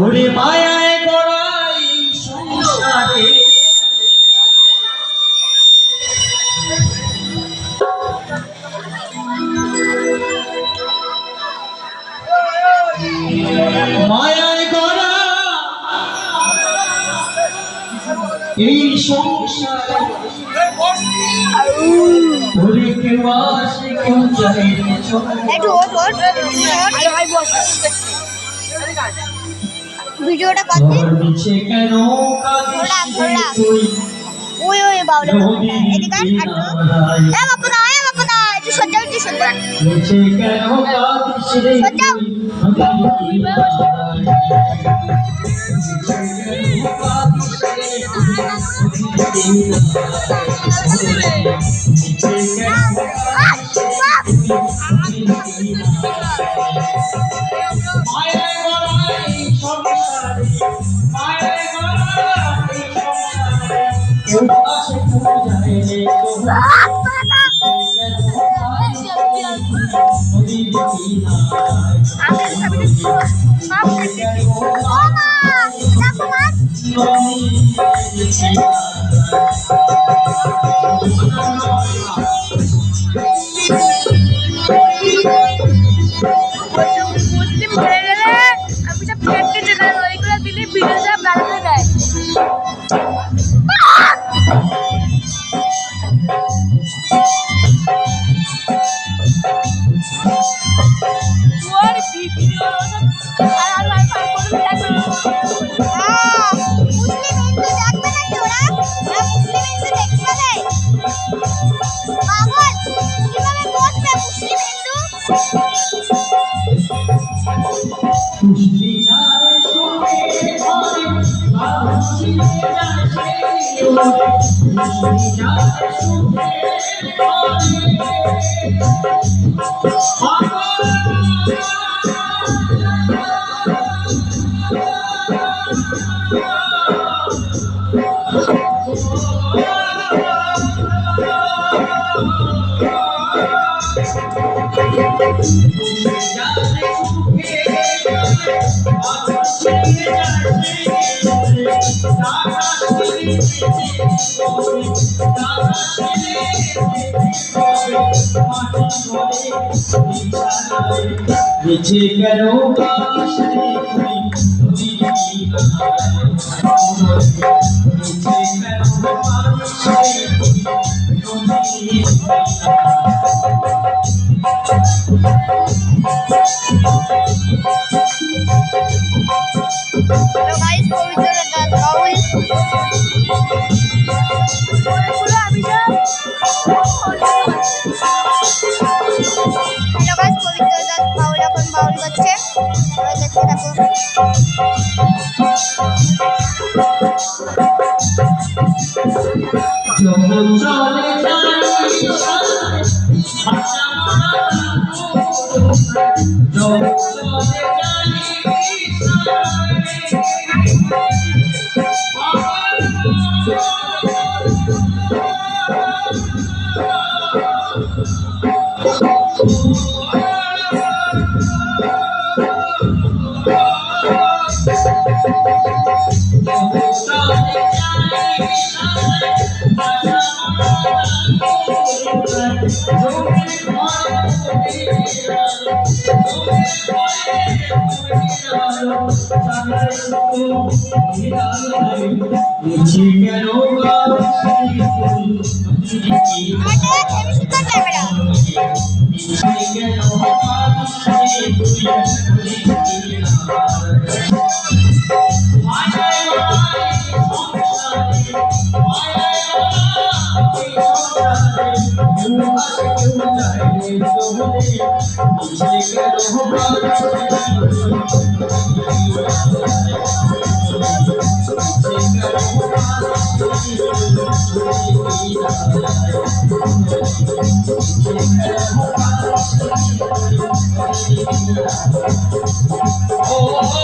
ওরে মায়ায় গড়াই সংসারে মায়ায় গড়া এই সংসারে ওরে কেউ আসে কেউ যায় ভিডিওটা কত নিচে কেন ওই ওই বাউলা এদিকে বাপু না একটু সজ্জা নিচে কেন কাঁদিস রে মুসলিম হয়ে গেলে আমি সব কেটে যেতে ওইগুলো দিলে ভিডিও সব বানাতে দেয় নিচে কেন কাঁদিস রে তুই নিচে কেন কাঁদিস রে Hello guys, Pavitra Das Baul. Hello guys, Pavitra Das Baul এখন বাউল করছে। এবার দেখতে থাকো। যখন চলে যায় Thank you. Oh